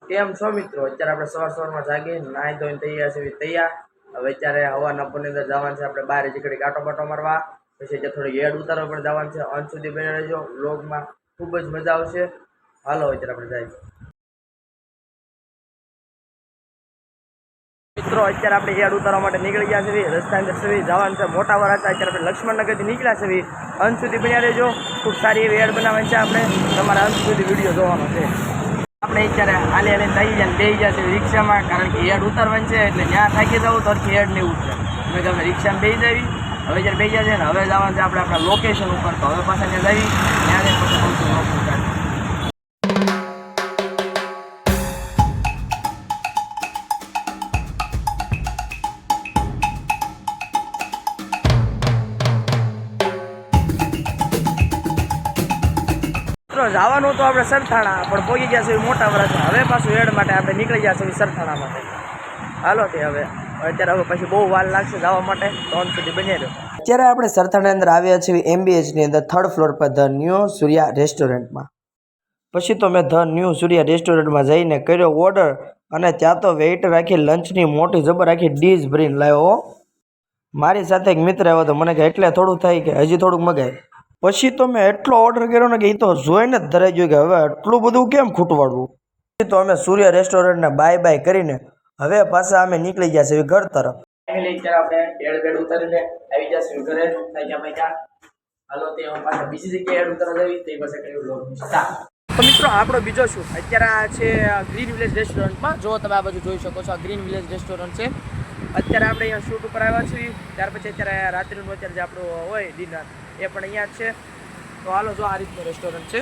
કેમ છો મિત્રો? અત્યારે આપણે સવારમાં જાગી નાહી ધોઈને તૈયાર છે તૈયાર. હવે અત્યારે હવાના પોરની અંદર જવાનું છે આપણે બહાર જીકડી કાંટો બાટો મારવા. પછી ત્યાં થોડી એડ ઉતારવા પણ જવાનું છે. અંત સુધી બની રહેજો. વ્લોગમાં ખૂબ જ મજા આવશે. હાલો અત્યારે આપણે જઈએ. મિત્રો અત્યારે આપણે એડ ઉતારવા માટે નીકળી ગયા છે. રસ્તા અંદર સુધી જવાનું છે મોટા વરા હતા. અત્યારે આપણે લક્ષ્મણનગરથી નીકળ્યા છે. અંત સુધી બન્યા રહેજો. ખૂબ સારી એવી એડ બનાવવાની છે. આપણે તમારે અંત સુધી વિડીયો જોવાનો છે. આપણે અત્યારે હાલે હાલે થઈ જાય બે જશે રિક્ષામાં, કારણ કે એડ ઉતારવાની છે એટલે ત્યાં થાકી જવું તો એડ નહીં ઉતરે. અમે તમે રિક્ષામાં બેસી જવી. હવે જ્યારે બેસી જશે ને હવે જવાનું છે આપણે આપણા લોકેશન ઉપર. તો હવે પાછા ત્યાં જવી ત્યાં પછી પહોંચું લોકેશન. જવાનું તો આપણે સરથાણા પણ પહોંચી ગયા છે મોટા વરાછા. હવે પાછું એડ માટે આપણે નીકળી ગયા છે સરથાણા માટે. હાલો તે હવે અત્યારે પછી બહુ વાર લાગશે જવા માટે. તો અંત સુધી બની રહ્યો. અત્યારે આપણે સરથાણાની અંદર આવ્યા છીએ MBHની અંદર 3rd floor per the new સૂર્યા રેસ્ટોરન્ટમાં. પછી તો મેં ધ ન્યૂ સૂર્યા રેસ્ટોરન્ટમાં જઈને કર્યો ઓર્ડર અને ત્યાં તો વેઇટર રાખી લંચની મોટી જબર રાખી ડીશ ભરીને લાવ્યો. મારી સાથે એક મિત્ર આવ્યો તો મને કે એટલે થોડું થાય કે હજી થોડુંક મગાય. પછી તો મેં એટલો ઓર્ડર કર્યો ને કે એ તો જોઈને જ ધરાઈ ગયું કે હવે એટલું બધું કેમ ખૂટવાડવું. પછી તો અમે સૂર્યા રેસ્ટોરન્ટને બાય બાય કરીને હવે પાછા અમે નીકળી ગયા છે ઘર તરફ. ફેમિલી અત્યારે આપણે એડ બેડ ઉતારીને આવી જશે ઘરે. હાલો તે પાછા બીજી જગ્યાએ એડ ઉતારવા જવી તે પાસે કર્યું લોગ. તો મિત્રો આપણો બીજો શું અત્યારે આ છે ગ્રીન વિલેજ રેસ્ટોરન્ટમાં. જો તમે આ બાજુ જોઈ શકો છો આ ગ્રીન વિલેજ રેસ્ટોરન્ટ છે. અત્યારે આપણે અહીંયા શૂટ ઉપર આવ્યા છીએ. ત્યાર પછી અત્યારે રાત્રિનું અત્યારે જે આપણું હોય ડિનર એ પણ અહીંયા જ છે. તો હાલો જો આ રીતનું રેસ્ટોરન્ટ છે.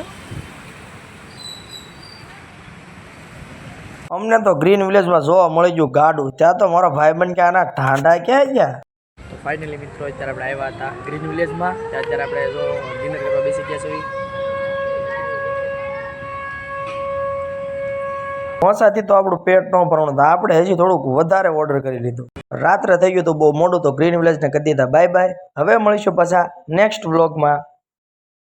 અમને તો ગ્રીન વિલેજમાં જોવા મળી ગયું ગાડું. ત્યાં તો મારો ભાઈબંધ કે આના ઠાંડા ક્યાં ગયા. તો ફાઇનલી મિત્રો અત્યારે આપણે આવ્યા હતા ગ્રીન વિલેજમાં. અત્યારે આપણે જો ડિનર કરવા બેસી ગયા છીએ. મોસાથી તો આપણું પેટ ન ભરવાનું હતું. આપણે હજી થોડુંક વધારે ઓર્ડર કરી લીધું. રાત્રે થઈ ગયું તો બહુ મોડું તો ગ્રીન વિલેજને કરી દીધા બાય બાય. હવે મળીશું પાછા નેક્સ્ટ વ્લોગમાં.